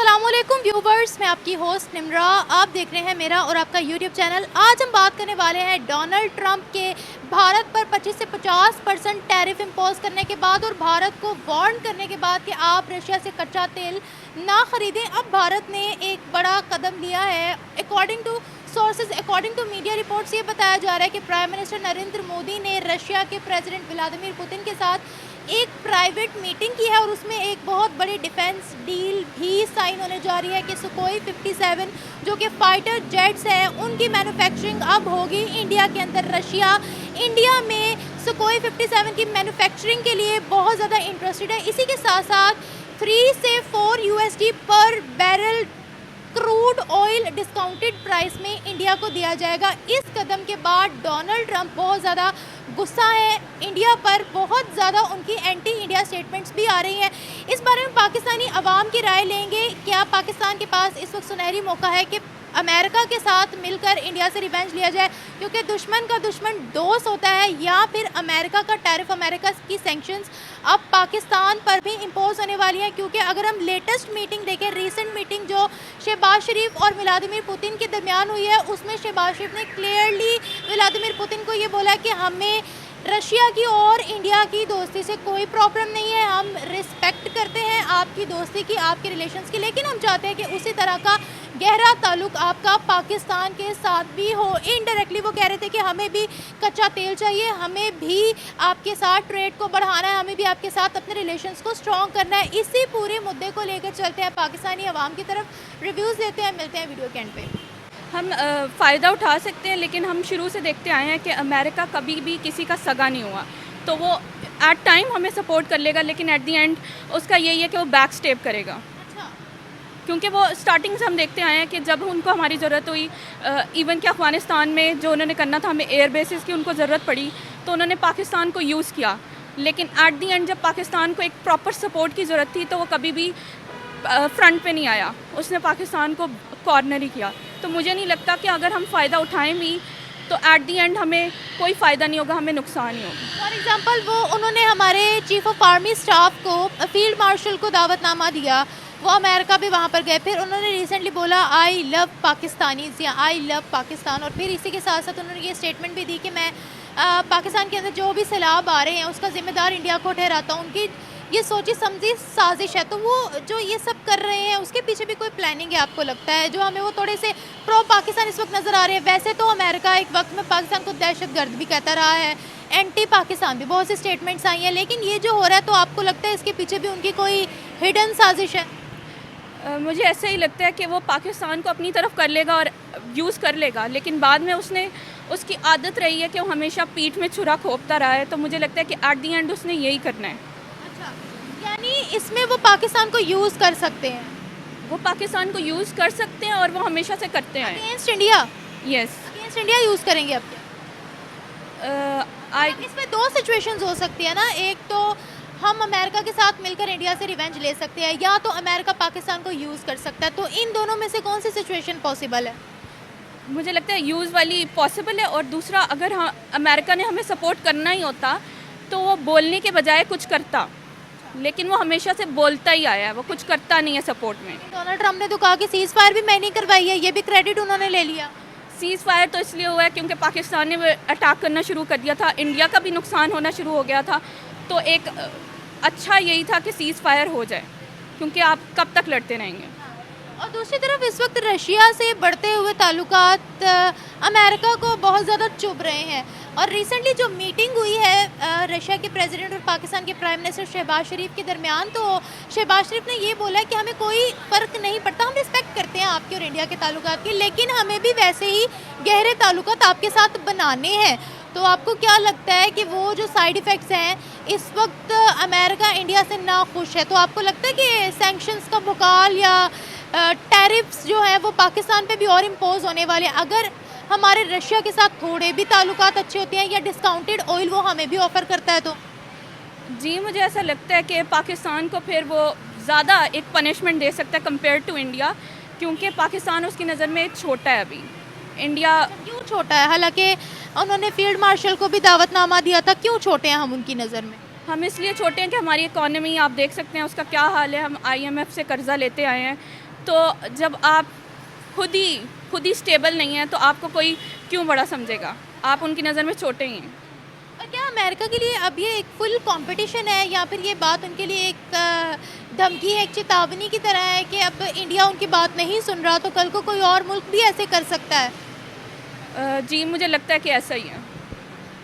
अस्सलामुअलैकुम व्यूवर्स, मैं आपकी होस्ट निम्रा। आप देख रहे हैं मेरा और आपका यूट्यूब चैनल। आज हम बात करने वाले हैं डोनाल्ड ट्रंप के भारत पर 25 से 50% टैरिफ इम्पोज करने के बाद और भारत को वार्न करने के बाद कि आप रशिया से कच्चा तेल ना ख़रीदें। अब भारत ने एक बड़ा कदम लिया है। अकॉर्डिंग टू मीडिया रिपोर्ट्स ये बताया जा रहा है कि प्राइम मिनिस्टर नरेंद्र मोदी ने रशिया के प्रेसिडेंट व्लादिमीर पुतिन के साथ एक प्राइवेट मीटिंग की है और उसमें एक बहुत बड़ी डिफेंस डील भी साइन होने जा रही है कि सुकोई 57 जो कि फाइटर जेट्स हैं उनकी मैन्युफैक्चरिंग अब होगी इंडिया के अंदर। रशिया इंडिया में सुकोई 57 की मैन्युफैक्चरिंग के लिए बहुत ज़्यादा इंटरेस्टेड है। इसी के साथ साथ 3 से 4 USD पर barrel crude oil discounted price में इंडिया को दिया जाएगा। इस कदम के बाद डोनाल्ड ट्रंप बहुत ज़्यादा गुस्सा है इंडिया पर, बहुत ज़्यादा उनकी एंटी इंडिया स्टेटमेंट्स भी आ रही हैं। इस बारे में पाकिस्तानी अवाम की राय लेंगे। क्या पाकिस्तान के पास इस वक्त सुनहरी मौका है कि अमेरिका के साथ मिलकर इंडिया से रिवेंज लिया जाए, क्योंकि दुश्मन का दुश्मन दोस्त होता है, या फिर अमेरिका का टैरिफ, अमेरिका की सैंक्शंस अब पाकिस्तान पर भी इम्पोज होने वाली है। क्योंकि अगर हम लेटेस्ट मीटिंग देखें, रीसेंट मीटिंग जो शहबाज शरीफ और व्लादिमीर पुतिन के दरमियान हुई है, उसमें शहबाज शरीफ ने क्लियरली व्लादिमीर पुतिन को ये बोला कि हमें रशिया की और इंडिया की दोस्ती से कोई प्रॉब्लम नहीं है, हम रिस्पेक्ट करते हैं आपकी दोस्ती की, आपके रिलेशंस की, लेकिन हम चाहते हैं कि उसी तरह का गहरा ताल्लुक आपका पाकिस्तान के साथ भी हो। इनडायरेक्टली वो कह रहे थे कि हमें भी कच्चा तेल चाहिए, हमें भी आपके साथ ट्रेड को बढ़ाना है, हमें भी आपके साथ अपने रिलेशंस को स्ट्रॉन्ग करना है। इसी पूरे मुद्दे को लेकर चलते हैं पाकिस्तानी अवाम की तरफ, रिव्यूज़ लेते हैं, मिलते हैं वीडियो के एंड पे। हम फ़ायदा उठा सकते हैं, लेकिन हम शुरू से देखते आए हैं कि अमेरिका कभी भी किसी का सगा नहीं हुआ। तो वो एट टाइम हमें सपोर्ट कर लेगा, लेकिन एट दी एंड उसका यही है कि वो बैक स्टेप करेगा। क्योंकि वो स्टार्टिंग से हम देखते आए हैं कि जब उनको हमारी ज़रूरत हुई, इवन कि अफ़गानिस्तान में जो उन्होंने करना था, हमें एयर बेसिस की उनको ज़रूरत पड़ी, तो उन्होंने पाकिस्तान को यूज़ किया। लेकिन एट दी एंड जब पाकिस्तान को एक प्रॉपर सपोर्ट की ज़रूरत थी, तो वो कभी भी फ्रंट पे नहीं आया, उसने पाकिस्तान को कॉर्नर ही किया। तो मुझे नहीं लगता कि अगर हम फ़ायदा उठाएं भी तो एट दी एंड हमें कोई फ़ायदा नहीं होगा, हमें नुकसान ही होगा। फॉर एग्ज़ाम्पल वो उन्होंने हमारे चीफ ऑफ आर्मी स्टाफ को, फील्ड मार्शल को दावतनामा दिया, वो अमेरिका भी वहाँ पर गए, फिर उन्होंने रिसेंटली बोला आई लव पाकिस्तानीज़ या आई लव पाकिस्तान, और फिर इसी के साथ साथ उन्होंने ये स्टेटमेंट भी दी कि मैं पाकिस्तान के अंदर जो भी सैलाब आ रहे हैं उसका ज़िम्मेदार इंडिया को ठहराता हूँ, उनकी ये सोची समझी साजिश है। तो वो जो ये सब कर रहे हैं उसके पीछे भी कोई प्लानिंग है आपको लगता है? जो हमें वो थोड़े से प्रो पाकिस्तान इस वक्त नज़र आ रहे हैं। वैसे तो अमेरिका एक वक्त में पाकिस्तान को दहशतगर्द भी कहता रहा है, एंटी पाकिस्तान भी बहुत सी स्टेटमेंट्स आई हैं, लेकिन ये जो हो रहा है तो आपको लगता है इसके पीछे भी उनकी कोई हिडन साजिश है? मुझे ऐसे ही लगता है कि वो पाकिस्तान को अपनी तरफ कर लेगा और यूज़ कर लेगा, लेकिन बाद में उसकी आदत रही है कि वो हमेशा पीठ में छुरा खोपता रहा है। तो मुझे लगता है कि एट दी एंड उसने यही करना है। अच्छा, यानी इसमें वो पाकिस्तान को यूज़ कर सकते हैं? वो पाकिस्तान को यूज़ कर सकते हैं और वो हमेशा से करते हैं। Against India? Yes, against India use करेंगे अब क्या? इसमें दो सिचुएशंस हो सकती है ना, एक तो हम अमेरिका के साथ मिलकर इंडिया से रिवेंज ले सकते हैं, या तो अमेरिका पाकिस्तान को यूज़ कर सकता है। तो इन दोनों में से कौन सी सिचुएशन पॉसिबल है? मुझे लगता है यूज़ वाली पॉसिबल है। और दूसरा, अगर अमेरिका ने हमें सपोर्ट करना ही होता तो वो बोलने के बजाय कुछ करता, लेकिन वो हमेशा से बोलता ही आया है, वो कुछ करता नहीं है सपोर्ट में। डोनाल्ड ट्रंप ने तो कहा कि सीज़ फायर भी मैंने करवाई है, ये भी क्रेडिट उन्होंने ले लिया। सीज़ फायर तो इसलिए हुआ है क्योंकि पाकिस्तान ने अटैक करना शुरू कर दिया था, इंडिया का भी नुकसान होना शुरू हो गया था। तो एक अच्छा यही था कि सीज़ फायर हो जाए, क्योंकि आप कब तक लड़ते रहेंगे। और दूसरी तरफ इस वक्त रशिया से बढ़ते हुए ताल्लुकात अमेरिका को बहुत ज़्यादा चुभ रहे हैं। और रिसेंटली जो मीटिंग हुई है रशिया के प्रेसिडेंट और पाकिस्तान के प्राइम मिनिस्टर शहबाज शरीफ के दरमियान, तो शहबाज शरीफ ने ये बोला कि हमें कोई फ़र्क नहीं पड़ता, हम रिस्पेक्ट करते हैं आपके और इंडिया के ताल्लुकात की, लेकिन हमें भी वैसे ही गहरे ताल्लुकात आपके साथ बनाने हैं। तो आपको क्या लगता है कि वो जो साइड इफ़ेक्ट्स हैं, इस वक्त अमेरिका इंडिया से ना खुश है, तो आपको लगता है कि सैंक्शंस का भुकाल या टैरिफ्स जो है वो पाकिस्तान पे भी और इम्पोज होने वाले हैं, अगर हमारे रशिया के साथ थोड़े भी ताल्लुकात अच्छे होते हैं या डिस्काउंटेड ऑयल वो हमें भी ऑफ़र करता है? तो जी, मुझे ऐसा लगता है कि पाकिस्तान को फिर वो ज़्यादा एक पनिशमेंट दे सकता है कंपेयर टू इंडिया, क्योंकि पाकिस्तान उसकी नज़र में छोटा है अभी। इंडिया क्यों छोटा है? हालांकि उन्होंने फील्ड मार्शल को भी दावतनामा दिया था, क्यों छोटे हैं हम उनकी नज़र में? हम इसलिए छोटे हैं कि हमारी इकॉनमी आप देख सकते हैं उसका क्या हाल है। हम IMF से कर्ज़ा लेते आए हैं, तो जब आप खुद ही स्टेबल नहीं है तो आपको कोई क्यों बड़ा समझेगा, आप उनकी नज़र में छोटे ही हैं। और क्या अमेरिका के लिए अब ये एक फुल कंपटीशन है या फिर ये बात उनके लिए एक धमकी है, एक चेतावनी की तरह है कि अब इंडिया उनकी बात नहीं सुन रहा तो कल को कोई और मुल्क भी ऐसे कर सकता है? जी मुझे लगता है कि ऐसा ही है।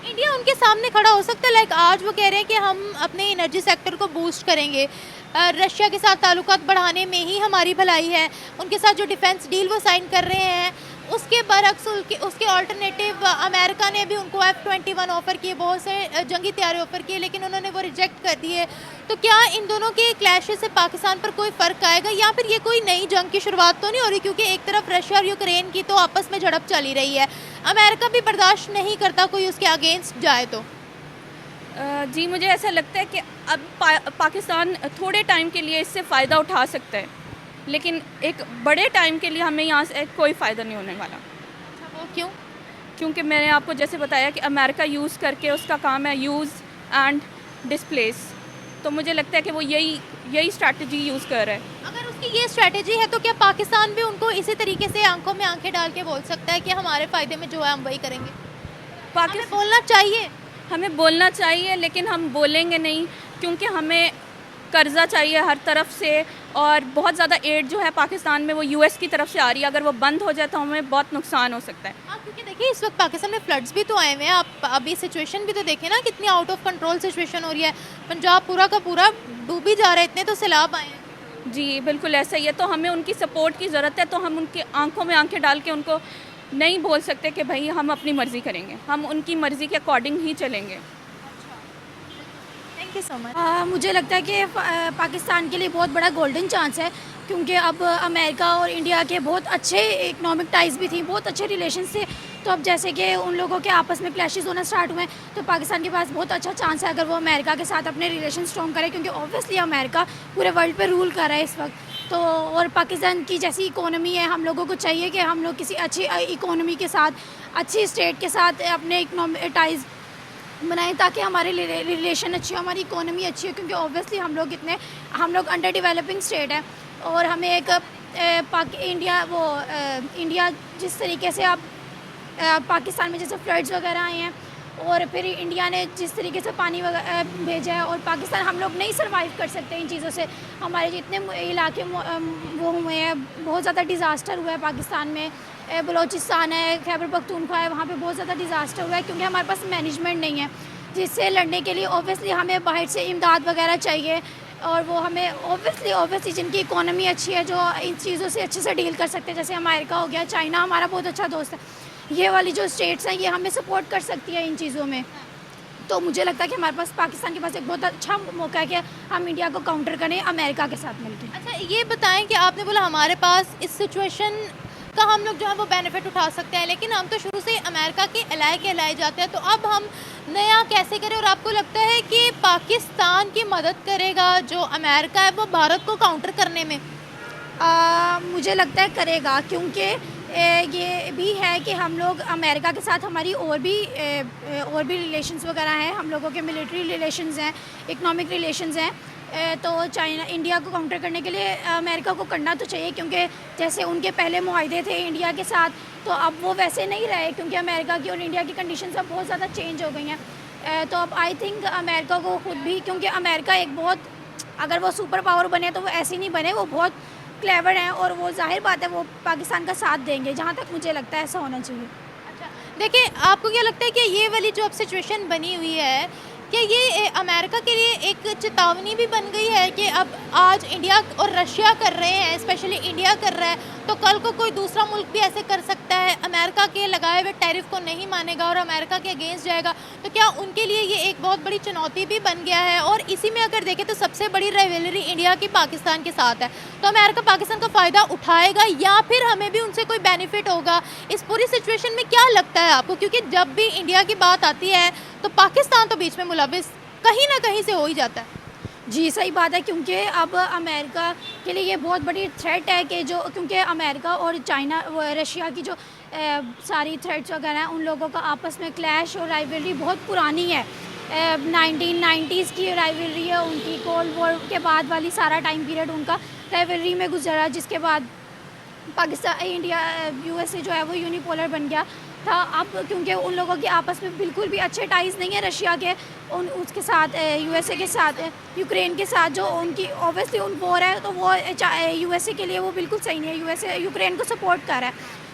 इंडिया उनके सामने खड़ा हो सकता है, लाइक आज वो कह रहे हैं कि हम अपने एनर्जी सेक्टर को बूस्ट करेंगे, रशिया के साथ ताल्लुकात बढ़ाने में ही हमारी भलाई है, उनके साथ जो डिफेंस डील वो साइन कर रहे हैं उसके बरक्स उसके ऑल्टरनेटिव अमेरिका ने भी उनको F-21 ऑफ़र किए, बहुत से जंगी तैयारी ऑफ़र किए, लेकिन उन्होंने वो रिजेक्ट कर दिए। तो क्या इन दोनों के क्लैशेस से पाकिस्तान पर कोई फ़र्क आएगा या फिर ये कोई नई जंग की शुरुआत तो नहीं हो रही? क्योंकि एक तरफ रशिया और यूक्रेन की तो आपस में झड़प चली रही है, अमेरिका भी बर्दाश्त नहीं करता कोई उसके अगेंस्ट जाए तो। जी मुझे ऐसा लगता है कि अब पाकिस्तान थोड़े टाइम के लिए इससे फ़ायदा उठा सकता है, लेकिन एक बड़े टाइम के लिए हमें यहाँ से कोई फ़ायदा नहीं होने वाला। अच्छा, वो क्यों? क्योंकि मैंने आपको जैसे बताया कि अमेरिका यूज़ करके उसका काम है यूज़ एंड डिस्प्लेस, तो मुझे लगता है कि वो यही स्ट्रैटेजी यूज़ कर रहा है। अगर उसकी ये स्ट्रैटेजी है तो क्या पाकिस्तान भी उनको इसी तरीके से आंखों में आंखें डाल के बोल सकता है कि हमारे फ़ायदे में जो है हम वही करेंगे? हमें बोलना चाहिए। हमें बोलना चाहिए, लेकिन हम बोलेंगे नहीं क्योंकि हमें कर्ज़ा चाहिए हर तरफ से, और बहुत ज़्यादा एड जो है पाकिस्तान में वो यूएस की तरफ से आ रही है। अगर वो बंद हो जाए तो हमें बहुत नुकसान हो सकता है। हाँ, क्योंकि देखिए इस वक्त पाकिस्तान में फ्लड्स भी तो आए हुए हैं, आप अभी सिचुएशन भी तो देखें ना, कितनी आउट ऑफ कंट्रोल सिचुएशन हो रही है, पंजाब पूरा का पूरा डूब ही जा रहा है, इतने तो सैलाब आए हैं। जी बिल्कुल ऐसा ही है, तो हमें उनकी सपोर्ट की ज़रूरत है। तो हम उनकी आंखों में आंखें डाल के उनको नहीं बोल सकते कि भाई हम अपनी मर्ज़ी करेंगे, हम उनकी मर्ज़ी के अकॉर्डिंग ही चलेंगे। Thank you so much. मुझे लगता है कि पाकिस्तान के लिए बहुत बड़ा गोल्डन चांस है, क्योंकि अब अमेरिका और इंडिया के बहुत अच्छे इकनॉमिक टाइज भी थी, बहुत अच्छे रिलेशंस थे। तो अब जैसे कि उन लोगों के आपस में क्लैशेस होना स्टार्ट हुए हैं, तो पाकिस्तान के पास बहुत अच्छा चांस है अगर वो अमेरिका के साथ अपने रिलेशन स्ट्रॉन्ग करे, क्योंकि ऑब्वियसली अमेरिका पूरे वर्ल्ड पे रूल कर रहा है इस वक्त। तो और पाकिस्तान की जैसी इकोनॉमी है, हम लोगों को चाहिए कि हम लोग किसी अच्छी इकोनॉमी के साथ, अच्छी स्टेट के साथ अपने इकनॉमिक टाइज बनाएं ताकि हमारे रिलेशन अच्छी हो, हमारी इकोनॉमी अच्छी हो, क्योंकि ऑब्वियसली हम लोग अंडर डेवलपिंग स्टेट है। और हमें एक इंडिया जिस तरीके से अब पाकिस्तान में जैसे फ्लड्स वगैरह आए हैं, और फिर इंडिया ने जिस तरीके से पानी भेजा है, और पाकिस्तान हम लोग नहीं सर्वाइव कर सकते इन चीज़ों से। हमारे जितने इलाके वो हुए हैं, बहुत ज़्यादा डिज़ास्टर हुआ है पाकिस्तान में, बलूचिस्तान है, खैबर पख्तूनख्वा है, वहाँ पे बहुत ज़्यादा डिज़ास्टर हुआ है, क्योंकि हमारे पास मैनेजमेंट नहीं है जिससे लड़ने के लिए। ऑब्वियसली हमें बाहर से इमदाद वगैरह चाहिए, और वो हमें ऑब्वियसली जिनकी इकोनॉमी अच्छी है, जो इन चीज़ों से अच्छे से डील कर सकते हैं, जैसे अमेरिका हो गया, चाइना हमारा बहुत अच्छा दोस्त है, ये वाली जो स्टेट्स हैं ये हमें सपोर्ट कर सकती है इन चीज़ों में। तो मुझे लगता है कि हमारे पास पाकिस्तान के पास एक बहुत अच्छा मौका है कि हम इंडिया को काउंटर करें अमेरिका के साथ मिलकर। अच्छा, ये बताएं कि आपने बोला हमारे पास इस सिचुएशन का हम लोग जो है वो बेनिफिट उठा सकते हैं, लेकिन हम तो शुरू से अमेरिका के कहलाए जाते हैं, तो अब हम नया कैसे करें? और आपको लगता है कि पाकिस्तान की मदद करेगा जो अमेरिका है वो भारत को काउंटर करने में? मुझे लगता है करेगा, क्योंकि ये भी है कि हम लोग अमेरिका के साथ हमारी और भी रिलेशंस वगैरह हैं, हम लोगों के मिलिट्री रिलेशंस हैं, इकोनॉमिक रिलेशंस हैं। तो इंडिया को काउंटर करने के लिए अमेरिका को करना तो चाहिए, क्योंकि जैसे उनके पहले मुआहदे थे इंडिया के साथ, तो अब वो वैसे नहीं रहे, क्योंकि अमेरिका की और इंडिया की कंडीशंस अब बहुत ज़्यादा चेंज हो गई हैं। तो अब आई थिंक अमेरिका को खुद भी, क्योंकि अमेरिका एक बहुत, अगर वो सुपर पावर बने तो वो ऐसे नहीं बने, वो बहुत क्लेवर हैं, और वो जाहिर बात है वो पाकिस्तान का साथ देंगे, जहाँ तक मुझे लगता है ऐसा होना चाहिए। अच्छा, देखिए आपको क्या लगता है कि ये वाली जो अब सिचुएशन बनी हुई है, क्या ये अमेरिका के लिए एक चेतावनी भी बन गई है कि अब आज इंडिया और रशिया कर रहे हैं, स्पेशली इंडिया कर रहा है, तो कल को कोई दूसरा मुल्क भी ऐसे कर सकता है, अमेरिका के लगाए हुए टैरिफ को नहीं मानेगा और अमेरिका के अगेंस्ट जाएगा, तो क्या उनके लिए ये एक बहुत बड़ी चुनौती भी बन गया है? और इसी में अगर देखें तो सबसे बड़ी राइवलरी इंडिया की पाकिस्तान के साथ है, तो अमेरिका पाकिस्तान का फ़ायदा उठाएगा या फिर हमें भी उनसे कोई बेनिफिट होगा? इस पूरी सिचुएशन में क्या लगता है आपको? क्योंकि जब भी इंडिया की बात आती है तो पाकिस्तान तो बीच में मुलविस कहीं ना कहीं से हो ही जाता है। जी सही बात है, क्योंकि अब अमेरिका के लिए ये बहुत बड़ी थ्रेट है कि जो, क्योंकि अमेरिका और चाइना रशिया की जो सारी थ्रेट्स वगैरह हैं, उन लोगों का आपस में क्लैश और राइवलरी बहुत पुरानी है, 1990s की राइवलरी है उनकी, कोल्ड वॉर के बाद वाली सारा टाइम पीरियड उनका राइवलरी में गुजरा, जिसके बाद पाकिस्तान इंडिया यूएसए जो है वो यूनिपोलर बन गया था। अब क्योंकि उन लोगों के आपस में बिल्कुल भी अच्छे टाइज़ नहीं है रशिया के उसके साथ, यूएसए के साथ, यूक्रेन के साथ जो उनकी ऑब्वियसली उन वॉर है, तो वो यूएसए के लिए वो बिल्कुल सही नहीं है। यूएसए यूक्रेन को सपोर्ट कर रहा है।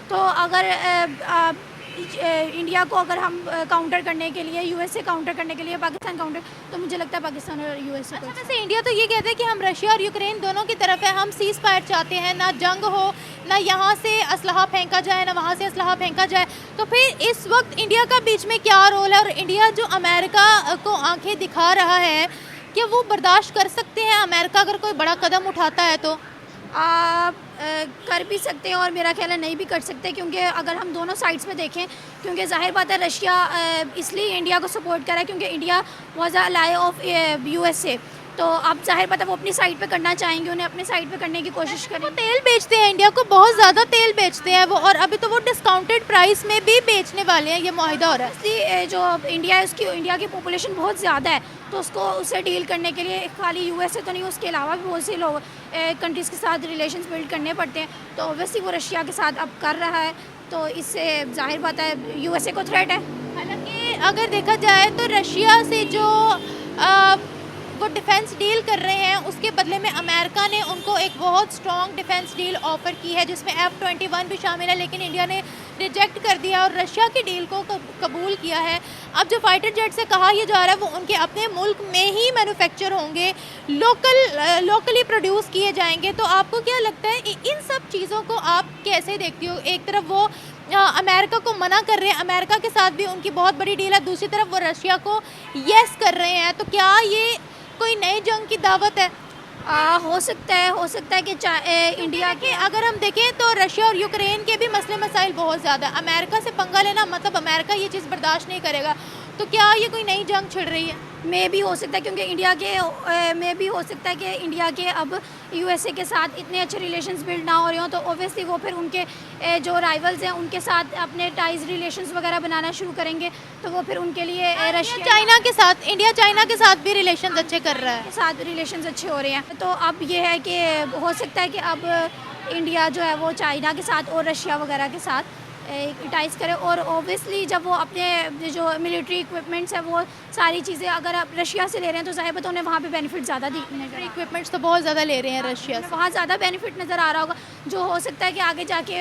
तो अगर इंडिया को अगर हम काउंटर करने के लिए, यूएसए काउंटर करने के लिए पाकिस्तान काउंटर, तो मुझे लगता है पाकिस्तान और यूएसए को। वैसे इंडिया तो ये कहते हैं कि हम रशिया और यूक्रेन दोनों की तरफ है, हम सीज़ फायर चाहते हैं, ना जंग हो, ना यहाँ से असलहा फेंका जाए, ना वहाँ से असलहा फेंका जाए। तो फिर इस वक्त इंडिया का बीच में क्या रोल है, और इंडिया जो अमेरिका को आंखें दिखा रहा है, क्या वो बर्दाश्त कर सकते हैं अमेरिका अगर कोई बड़ा कदम उठाता है? तो आप कर भी सकते हैं और मेरा ख्याल है नहीं भी कर सकते, क्योंकि अगर हम दोनों साइड्स में देखें, क्योंकि जाहिर बात है रशिया इसलिए इंडिया को सपोर्ट कर रहा है क्योंकि India was a ally of USA. तो अब जाहिर बात है वो अपनी साइड पे करना चाहेंगे, उन्हें अपने साइड पे करने की कोशिश करें। वो तेल बेचते हैं, इंडिया को बहुत ज़्यादा तेल बेचते हैं वो, और अभी तो वो डिस्काउंटेड प्राइस में भी बेचने वाले हैं, ये मुआहिदा हो रहा है। इसलिए जो इंडिया है उसकी, इंडिया की पॉपुलेशन बहुत ज़्यादा है, तो उसको उससे डील करने के लिए खाली यूएसए तो नहीं, उसके अलावा भी बहुत से लोग कंट्रीज़ के साथ रिलेशंस बिल्ड करने पड़ते हैं। तो ऑब्वियसली वो रशिया के साथ अब कर रहा है, तो इससे जाहिर बात है यूएसए को थ्रेट है। हालांकि अगर देखा जाए तो रशिया से जो वो डिफेंस डील कर रहे हैं, उसके बदले में अमेरिका ने उनको एक बहुत स्ट्रॉन्ग डिफेंस डील ऑफर की है, जिसमें F-21 भी शामिल है, लेकिन इंडिया ने रिजेक्ट कर दिया और रशिया की डील को कबूल किया है। अब जो फाइटर जेट से कहा यह जा रहा है वो उनके अपने मुल्क में ही मैन्युफैक्चर होंगे, लोकली प्रोड्यूस किए जाएंगे। तो आपको क्या लगता है इन सब चीज़ों को आप कैसे देखती हो? एक तरफ वो अमेरिका को मना कर रहे हैं, अमेरिका के साथ भी उनकी बहुत बड़ी डील है, दूसरी तरफ वो रशिया को येस कर रहे हैं, तो क्या ये कोई नई जंग की दावत है? हो सकता है कि इंडिया के अगर हम देखें तो रशिया और यूक्रेन के भी मसले मसाइल बहुत ज़्यादा है। अमेरिका से पंगा लेना मतलब अमेरिका ये चीज़ बर्दाश्त नहीं करेगा, तो क्या ये कोई नई जंग छिड़ रही है? में भी हो सकता है, क्योंकि इंडिया के में भी हो सकता है कि इंडिया के अब यूएसए के साथ इतने अच्छे रिलेशंस बिल्ड ना हो रहे हो, तो ऑब्वियसली वो फिर उनके जो राइवल्स हैं उनके साथ अपने टाइज रिलेशंस वगैरह बनाना शुरू करेंगे, तो वो फिर उनके लिए रशिया चाइना के साथ, इंडिया चाइना के साथ भी रिलेशंस अच्छे कर रहा है, के साथ रिलेशंस अच्छे हो रहे हैं। तो अब ये है कि हो सकता है कि अब इंडिया जो है वो चाइना के साथ और रशिया वगैरह के साथ टाइज करे, और ओबियसली जब वो अपने जो मिलिट्री इक्विपमेंट्स है वो सारी चीज़ें अगर आप रशिया से ले रहे हैं तो जाहिर बात है उन्हें वहाँ पे बेनिफिट ज़्यादा दिखने, इक्विपमेंट्स तो बहुत ज़्यादा ले रहे हैं रशिया से, वहाँ ज़्यादा बेनिफिट नज़र आ रहा होगा, जो हो सकता है कि आगे जाके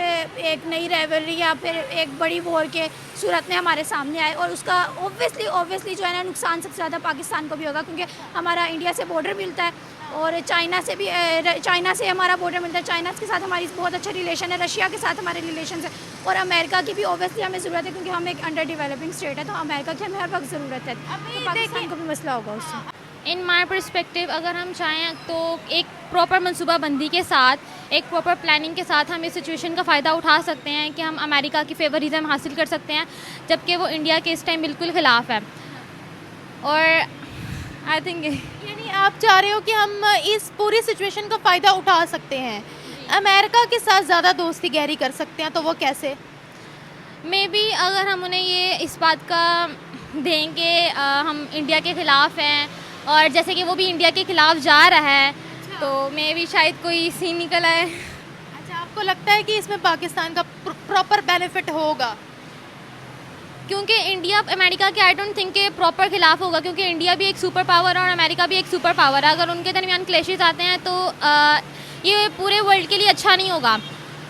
एक नई राइवलरी या फिर एक बड़ी वॉर के सूरत में हमारे सामने आए, और उसका ऑब्वियसली जो है ना नुकसान सबसे ज़्यादा पाकिस्तान को भी होगा, क्योंकि हमारा इंडिया से बॉर्डर मिलता है और चाइना से हमारा बॉर्डर मिलता है, चाइना के साथ हमारी बहुत अच्छा रिलेशन है, रशिया के साथ हमारे रिलेशन है, और अमेरिका की भी ऑब्वियसली हमें ज़रूरत है, क्योंकि हम एक अंडर डेवलपिंग स्टेट है, तो अमेरिका की हमें हर वक्त ज़रूरत है, तो पाकिस्तान को भी मसला होगा उससे। इन माई परस्पेक्टिव अगर हम चाहें तो एक प्रॉपर मनसूबाबंदी के साथ, एक प्रॉपर प्लानिंग के साथ हम इस सिचुएशन का फ़ायदा उठा सकते हैं कि हम अमेरिका की फेवरिज्म हासिल कर सकते हैं, जबकि वो इंडिया के इस टाइम बिल्कुल ख़िलाफ़ है। और आई थिंक यानी आप चाह रहे हो कि हम इस पूरी सिचुएशन का फ़ायदा उठा सकते हैं, अमेरिका के साथ ज़्यादा दोस्ती गहरी कर सकते हैं, तो वो कैसे? मे बी अगर हम उन्हें ये इस बात का दें कि हम इंडिया के ख़िलाफ़ हैं और जैसे कि वो भी इंडिया के ख़िलाफ़ जा रहा है, तो मे बी शायद कोई सीन निकल आए। अच्छा, आपको लगता है कि इसमें पाकिस्तान का प्रॉपर बेनिफिट होगा? क्योंकि इंडिया अमेरिका के आई डोंट थिंक के प्रॉपर खिलाफ होगा, क्योंकि इंडिया भी एक सुपर पावर है और अमेरिका भी एक सुपर पावर है। अगर उनके दरमियान क्लैशेस आते हैं तो ये पूरे वर्ल्ड के लिए अच्छा नहीं होगा।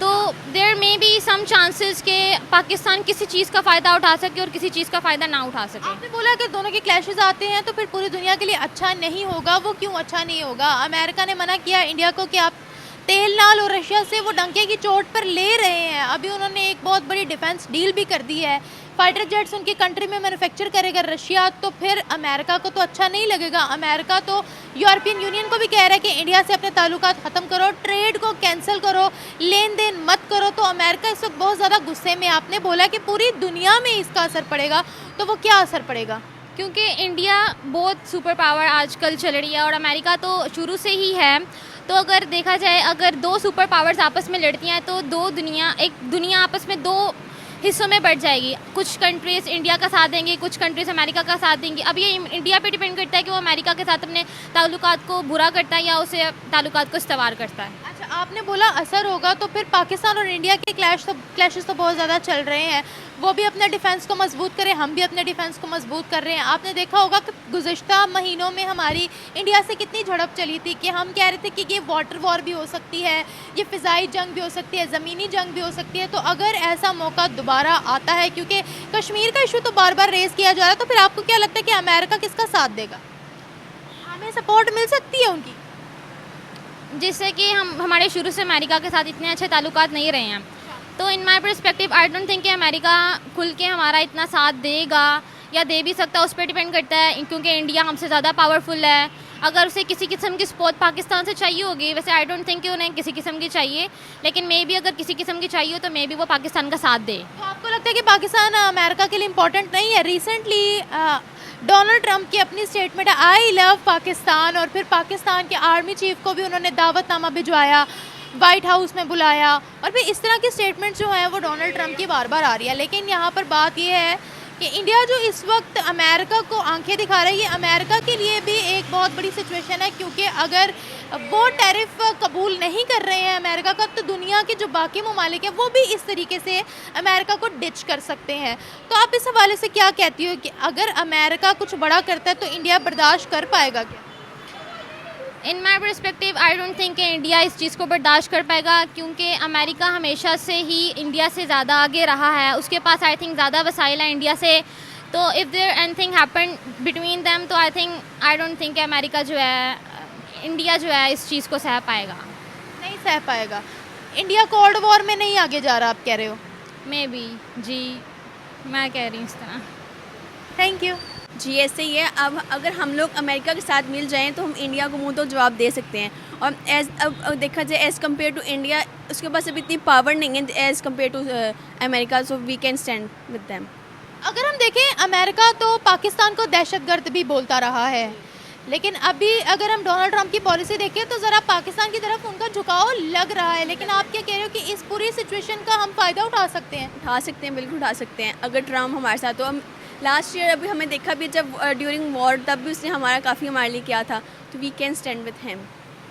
तो there may be some chances के पाकिस्तान किसी चीज़ का फ़ायदा उठा सके और किसी चीज़ का फ़ायदा ना उठा सके। आपने बोला कि दोनों के क्लैशेस आते हैं तो फिर पूरी दुनिया के लिए अच्छा नहीं होगा, वो क्यों अच्छा नहीं होगा? अमेरिका ने मना किया इंडिया को कि आप तेल ना लो रशिया से, वो डंके की चोट पर ले रहे हैं। अभी उन्होंने एक बहुत बड़ी डिफेंस डील भी कर दी है, फाइटर जेट्स उनकी कंट्री में मैन्युफैक्चर करेगा रशिया, तो फिर अमेरिका को तो अच्छा नहीं लगेगा। अमेरिका तो यूरोपियन यूनियन को भी कह रहा है कि इंडिया से अपने ताल्लुकात ख़त्म करो, ट्रेड को कैंसिल करो, लेन देन मत करो। तो अमेरिका इस वक्त बहुत ज़्यादा गुस्से में। आपने बोला कि पूरी दुनिया में इसका असर पड़ेगा, तो वो क्या असर पड़ेगा? क्योंकि इंडिया बहुत सुपर पावर आजकल चल रही है और अमेरिका तो शुरू से ही है। तो अगर देखा जाए, अगर दो सुपर पावर्स आपस में लड़ती हैं तो एक दुनिया आपस में दो हिस्सों में बढ़ जाएगी। कुछ कंट्रीज़ इंडिया का साथ देंगी, कुछ कंट्रीज़ अमेरिका का साथ देंगी। अब ये इंडिया पे डिपेंड करता है कि वो अमेरिका के साथ अपने ताल्लुकात को बुरा करता है या उसे ताल्लुकात को इस्तेमाल करता है। अच्छा, आपने बोला असर होगा, तो फिर पाकिस्तान और इंडिया के क्लैशेस तो बहुत ज़्यादा चल रहे हैं। वो भी अपने डिफेंस को मजबूत करें, हम भी अपने डिफेंस को मजबूत कर रहे हैं। आपने देखा होगा कि गुज़िश्ता महीनों में हमारी इंडिया से कितनी झड़प चली थी कि हम कह रहे थे कि ये वाटर वॉर भी हो सकती है, ये फ़िज़ाई जंग भी हो सकती है, ज़मीनी जंग भी हो सकती है। तो अगर ऐसा मौका दोबारा आता है, क्योंकि कश्मीर का इशू तो बार बार रेज़ किया जा रहा है, तो फिर आपको क्या लगता है कि अमेरिका किसका साथ देगा? हमें सपोर्ट मिल सकती है उनकी, जिससे कि हमारे शुरू से अमेरिका के साथ इतने अच्छे ताल्लुकात नहीं रहे हैं। तो in my perspective I don't think कि अमेरिका खुल के हमारा इतना साथ देगा या दे भी सकता है, उस पर डिपेंड करता है, क्योंकि इंडिया हमसे ज़्यादा पावरफुल है। अगर उसे किसी किस्म की सपोर्ट पाकिस्तान से चाहिए होगी, वैसे आई डोंट थिंक कि उन्हें किसी किस्म की चाहिए, लेकिन मे बी अगर किसी किस्म की चाहिए हो तो मे बी वो पाकिस्तान का साथ दे। तो आपको लगता है कि पाकिस्तान अमेरिका के लिए इम्पोर्टेंट नहीं है? रिसेंटली डोनाल्ड ट्रंप की अपनी स्टेटमेंट है आई लव पाकिस्तान, और फिर पाकिस्तान के आर्मी चीफ को भी उन्होंने दावतनामा भिजवाया, वाइट हाउस में बुलाया, और फिर इस तरह की स्टेटमेंट जो है वो डोनाल्ड ट्रंप की बार बार आ रही है। लेकिन यहाँ पर बात ये है कि इंडिया जो इस वक्त अमेरिका को आंखें दिखा रही है, ये अमेरिका के लिए भी एक बहुत बड़ी सिचुएशन है, क्योंकि अगर वो टैरिफ कबूल नहीं कर रहे हैं अमेरिका का, तो दुनिया के जो बाकी ममालिक हैं वो भी इस तरीके से अमेरिका को डिच कर सकते हैं। तो आप इस हवाले से क्या कहती हो कि अगर अमेरिका कुछ बड़ा करता है तो इंडिया बर्दाश्त कर पाएगा क्या? In my perspective I don't think कि इंडिया इस चीज़ को बर्दाश्त कर पाएगा, क्योंकि अमेरिका हमेशा से ही इंडिया से ज़्यादा आगे रहा है। उसके पास आई थिंक ज़्यादा वसाइल है इंडिया से। तो if there anything happen between them, तो आई डोंट थिंक अमेरिका जो है, इंडिया जो है इस चीज़ को सह पाएगा। नहीं सह पाएगा। इंडिया कोल्ड वॉर में नहीं आगे जा रहा, आप कह रहे हो? मे बी जी, मैं कह रही हूँ इस तरह। Thank you. जी ऐसे ही है। अब अगर हम लोग अमेरिका के साथ मिल जाएं तो हम इंडिया को मुंह तो जवाब दे सकते हैं, और अब देखा जाए एज़ कम्पेयर टू इंडिया, उसके पास अभी इतनी पावर नहीं है as compare to America, so we can stand with them. अगर हम देखें, अमेरिका तो पाकिस्तान को दहशतगर्द भी बोलता रहा है, लेकिन अभी अगर हम डोनाल्ड ट्रंप की पॉलिसी देखें तो ज़रा पाकिस्तान की तरफ उनका झुकाव लग रहा है। लेकिन आप क्या कह रहे हो कि इस पूरी सिचुएशन का हम फ़ायदा उठा सकते हैं? उठा सकते हैं, बिल्कुल उठा सकते हैं। अगर ट्रम्प हमारे साथ, तो हम लास्ट ईयर अभी हमें देखा भी जब ड्यूरिंग वॉर, तब भी उसने हमारा काफ़ी हमारे लिए किया था, तो we can stand with him.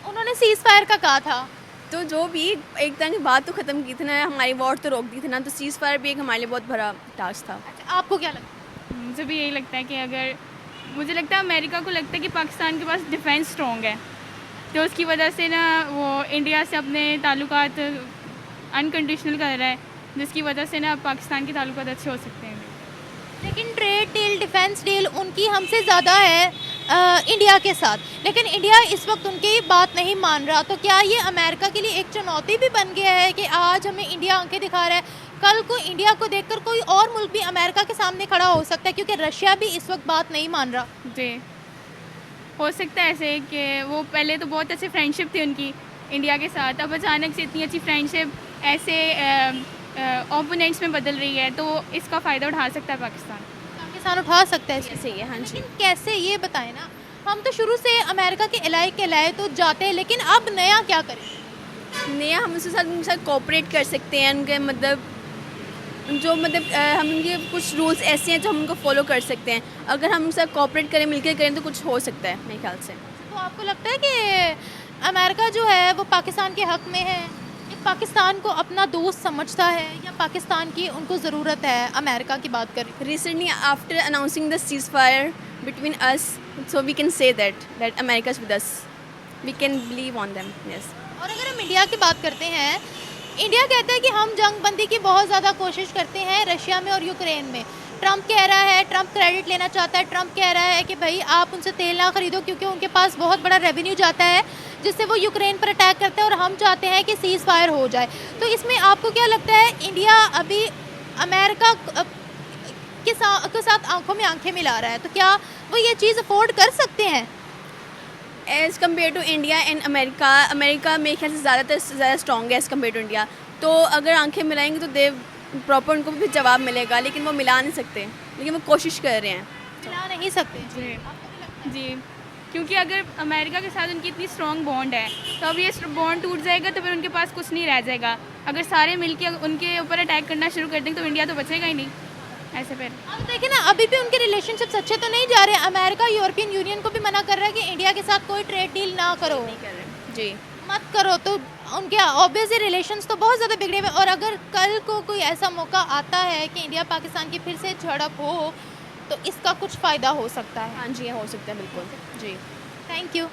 उन्होंने सीज़ फायर का कहा था, तो जो भी एक तरह की बात तो ख़त्म की थी ना, हमारी वॉर तो रोक दी थी ना, तो सीज़ फायर भी एक हमारे लिए बहुत बड़ा टास्क था। अच्छा, आपको क्या लगता है? मुझे भी यही लगता है कि अगर, मुझे लगता है अमेरिका को लगता है कि पाकिस्तान के पास डिफेंस स्ट्रॉन्ग है, तो उसकी वजह से ना वो इंडिया से अपने ताल्लुकात अनकंडीशनल कर रहा है, जिसकी वजह से ना पाकिस्तान के ताल्लुकात अच्छे हो सकते हैं। लेकिन ट्रेड डील, डिफेंस डील उनकी हमसे ज़्यादा है इंडिया के साथ, लेकिन इंडिया इस वक्त उनकी बात नहीं मान रहा। तो क्या ये अमेरिका के लिए एक चुनौती भी बन गया है कि आज हमें इंडिया आंखें दिखा रहा है, कल को इंडिया को देखकर कोई और मुल्क भी अमेरिका के सामने खड़ा हो सकता है, क्योंकि रशिया भी इस वक्त बात नहीं मान रहा? जी, हो सकता है ऐसे कि वो पहले तो बहुत अच्छी फ्रेंडशिप थी उनकी इंडिया के साथ, अब अचानक से इतनी अच्छी फ्रेंडशिप ऐसे ओपोनेंट्स में बदल रही है, तो इसका फ़ायदा उठा सकता है पाकिस्तान उठा सकता है इससे। ऐसे ही है। हाँ जी। लेकिन कैसे, ये बताएं ना। हम तो शुरू से अमेरिका के इलाए तो जाते हैं, लेकिन अब नया क्या करें? नया हम उनके साथ कोऑपरेट कर सकते हैं, उनके मतलब जो हम उनके कुछ रूल्स ऐसे हैं जो हम उनको फॉलो कर सकते हैं। अगर हम उनके साथ कोऑपरेट करें, मिलकर करें, तो कुछ हो सकता है मेरे ख्याल से। तो आपको लगता है कि अमेरिका जो है वो पाकिस्तान के हक़ में है, या पाकिस्तान को अपना दोस्त समझता है, या पाकिस्तान की उनको ज़रूरत है? अमेरिका की बात करें, Recently, after announcing the ceasefire between us, so we can say that America is with us. We can believe on them. Yes. और अगर हम इंडिया की बात करते हैं, इंडिया कहता है कि हम जंगबंदी की बहुत ज़्यादा कोशिश करते हैं रशिया में और यूक्रेन में। ट्रंप कह रहा है, ट्रंप क्रेडिट लेना चाहता है, ट्रंप कह रहा है कि भाई आप उनसे तेल ना खरीदो, क्योंकि उनके पास बहुत बड़ा रेवेन्यू जाता है जिससे वो यूक्रेन पर अटैक करते हैं, और हम चाहते हैं कि सीज़ फायर हो जाए। तो इसमें आपको क्या लगता है, इंडिया अभी अमेरिका के साथ आंखों में आंखें मिला रहा है, तो क्या वो ये चीज़ अफोर्ड कर सकते हैं? As compare to India and America मेरे ख्याल से ज़्यादा स्ट्रॉन्ग है एज़ कम्पेयर टू इंडिया। तो अगर आंखें मिलाएंगे तो दे प्रॉपर उनको भी जवाब मिलेगा, लेकिन वो मिला नहीं सकते, लेकिन वो कोशिश कर रहे हैं। मिला नहीं सकते। जी जी, क्योंकि अगर अमेरिका के साथ उनकी इतनी स्ट्रॉन्ग बॉन्ड है तो अब ये बॉन्ड टूट जाएगा तो फिर उनके पास कुछ नहीं रह जाएगा। अगर सारे मिलके उनके ऊपर अटैक करना शुरू कर देंगे तो इंडिया तो बचेगा ही नहीं ऐसे फिर। अब देखिए ना, अभी भी उनके रिलेशनशिप्स अच्छे तो नहीं जा रहे। अमेरिका यूरोपियन यूनियन को भी मना कर रहा है कि इंडिया के साथ कोई ट्रेड डील ना करो, जी मत करो, तो उनके ऑब्वियसली रिलेशंस तो बहुत ज़्यादा बिगड़े हुए। और अगर कल को कोई ऐसा मौका आता है कि इंडिया पाकिस्तान की फिर से झड़प हो तो इसका कुछ फ़ायदा हो सकता है। हाँ जी, हो सकता है बिल्कुल जी। Thank you.